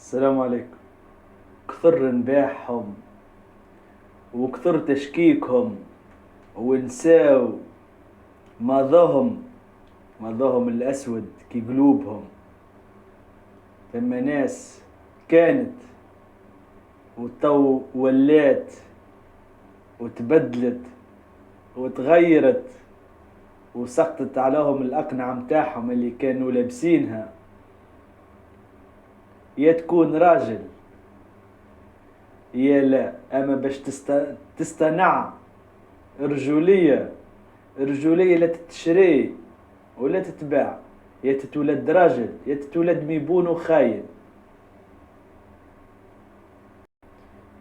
السلام عليكم. كثر نباحهم وكثر تشكيكهم ونساو ماضاهم ماضاهم الأسود كي قلوبهم. ثم ناس كانت وتو ولات وتبدلت وتغيرت وسقطت عليهم الأقنعة متاعهم اللي كانوا لابسينها. يا تكون راجل يا لا، اما باش تصطنع رجولية. رجولية لا تتشري ولا تتباع، يا تتولد راجل يا تتولد ميبون وخاين.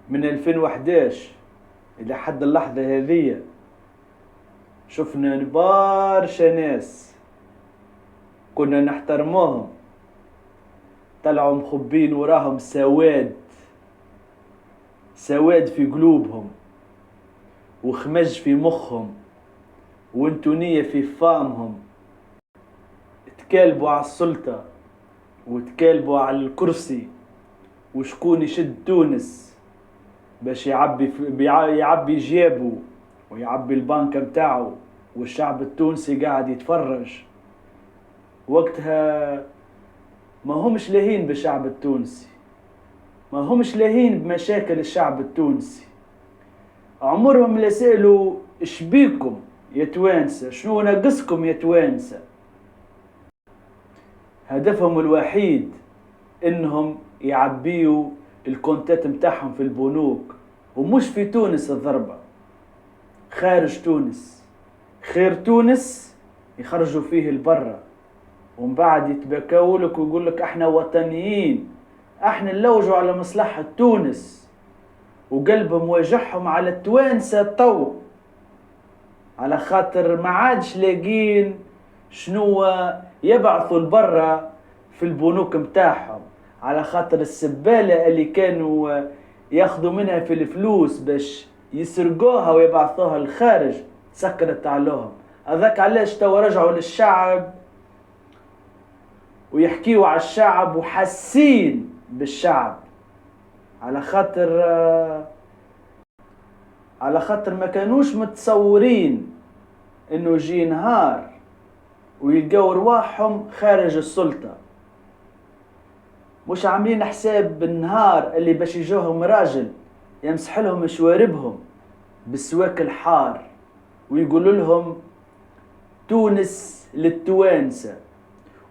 من 2011 الى حد اللحظة هذه شفنا برشا ناس كنا نحترموهم طلعوا مخبين وراهم سواد في قلوبهم وخمج في مخهم وانتونية في فامهم. تكالبوا على السلطة وتكالبوا على الكرسي، وشكون يشد تونس باش يعبي جيبه ويعبي البنك متاعه، والشعب التونسي قاعد يتفرج. وقتها ما همش لاهين بالشعب التونسي، ما همش لاهين بمشاكل الشعب التونسي. عمرهم لا سألوا اش بيكم يا توانسة، شنو ناقصكم يا توانسة. هدفهم الوحيد انهم يعبيوا الكونتات متاعهم في البنوك، ومش في تونس الضربة، خارج تونس. خير تونس يخرجوا فيه البرة، ومن بعد يتبكاولك ويقولك احنا وطنيين، احنا نلوجوا على مصلحة تونس، وقلبهم واجعهم على التوانسة طو، على خاطر ما عادش لاقين شنو يبعثوا البرة في البنوك متاعهم، على خاطر السبالة اللي كانوا ياخذوا منها في الفلوس باش يسرقوها ويبعثوها الخارج سكرت عليهم. هذاك علاش توا رجعوا للشعب ويحكيوا على الشعب وحاسين بالشعب، على خاطر ما كانوش متصورين انه يجي نهار ويلقوا رواحهم خارج السلطة. مش عاملين حساب النهار اللي باش يجوهم راجل يمسح لهم شواربهم بالسواك الحار ويقول لهم تونس للتوانسة،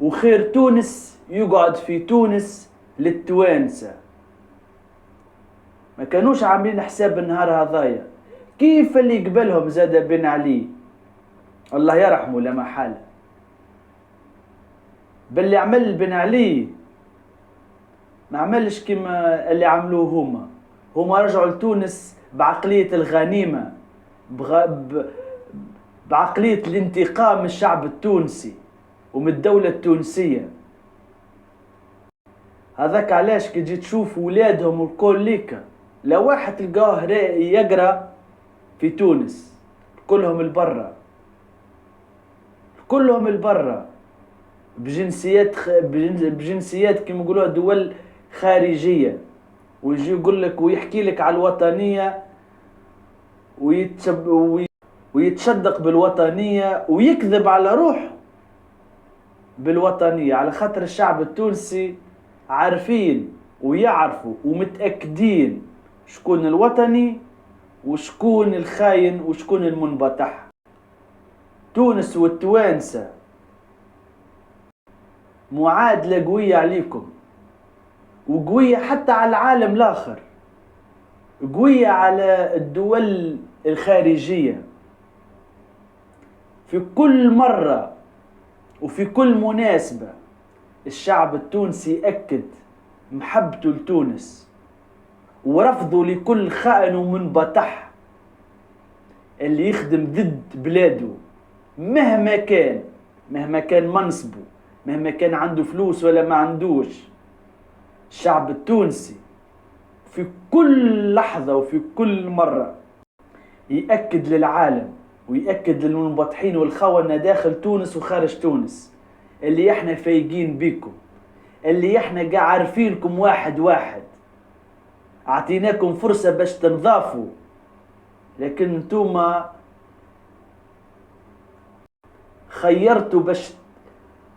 وخير تونس يقعد في تونس للتوانسة. ما كانوش عاملين حساب النهار هذايا. كيف اللي قبلهم زاد بن علي الله يرحمه لا محالة، باللي عمل بن علي ما عملش كما اللي عملوه هما رجعوا لتونس بعقلية الغنيمة، بعقلية الانتقام من الشعب التونسي ومن الدولة التونسية. هذاك علاش كي تجي تشوف ولادهم الكل ليكا، لا واحد تلقاه يقرأ في تونس، كلهم البرة، كلهم البرة بجنسيات كما يقولوها دول خارجية. ويجي يقول لك ويحكي لك على الوطنية ويتشدق بالوطنية ويكذب على روحه بالوطنية، على خاطر الشعب التونسي عارفين ويعرفوا ومتأكدين شكون الوطني وشكون الخاين وشكون المنبطح. تونس والتوانسة معادلة قوية عليكم، وقوية حتى على العالم الآخر، قوية على الدول الخارجية. في كل مرة وفي كل مناسبة الشعب التونسي أكد محبته لتونس ورفضه لكل خائن ومنبطح اللي يخدم ضد بلاده، مهما كان منصبه، مهما كان عنده فلوس ولا ما عندوش. الشعب التونسي في كل لحظة وفي كل مرة يأكد للعالم ويأكد للمنبطحين والخونة داخل تونس وخارج تونس اللي احنا فايقين بيكم، اللي احنا قاعد عارفينكم واحد واحد، اعطيناكم فرصة باش تنضافوا، لكن انتوما خيرتوا باش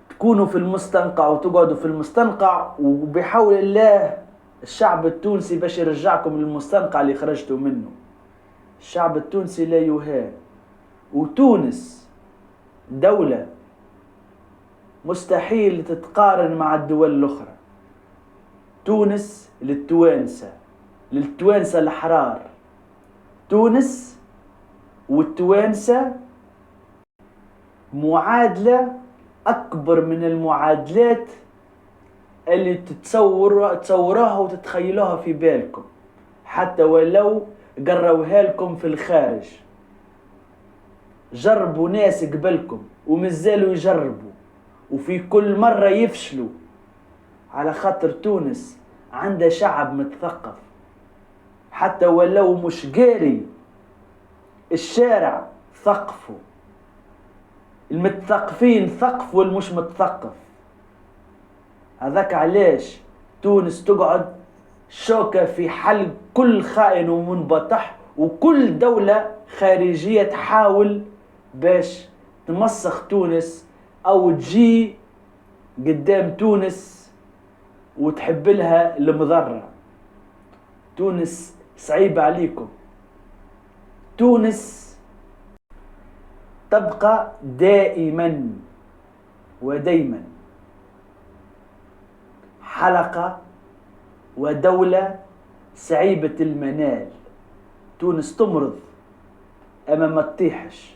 تكونوا في المستنقع وتقعدوا في المستنقع، وبحول الله الشعب التونسي باش يرجعكم للمستنقع اللي خرجتوا منه. الشعب التونسي لا يهان، وتونس دولة مستحيل تتقارن مع الدول الأخرى. تونس للتوانسة الأحرار. تونس والتوانسة معادلة أكبر من المعادلات اللي تتصوروها وتتخيلوها في بالكم، حتى ولو قروها لكم في الخارج. جربوا ناس قبلكم ومازالوا يجربوا، وفي كل مرة يفشلوا، على خاطر تونس عندها شعب متثقف، حتى ولو مش قاري الشارع ثقفوا. المتثقفين ثقفوا المش متثقف. هذاك علاش تونس تقعد شوكة في حلق كل خائن ومنبطح، وكل دولة خارجية تحاول باش تمسخ تونس أو تجي قدام تونس وتحب لها المضرة. تونس صعيب عليكم. تونس تبقى دائما ودايما حلقة ودولة صعيبة المنال. تونس تمرض أما ما تطيحش.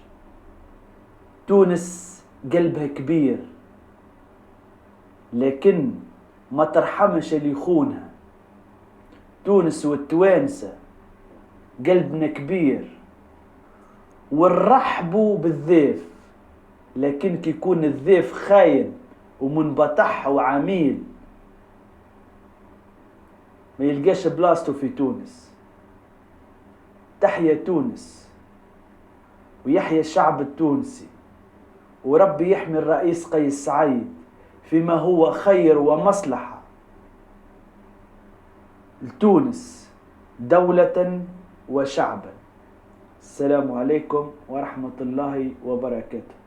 تونس قلبها كبير لكن ما ترحمش اللي يخونها. تونس والتوانسة قلبنا كبير ونرحبوا بالضيف، لكن كي يكون الضيف خاين ومنبطح وعميل ما يلقاش بلاصته في تونس. تحيا تونس ويحيا الشعب التونسي، وربي يحمي الرئيس قيس سعيد فيما هو خير ومصلحة لتونس دولة وشعبا. السلام عليكم ورحمة الله وبركاته.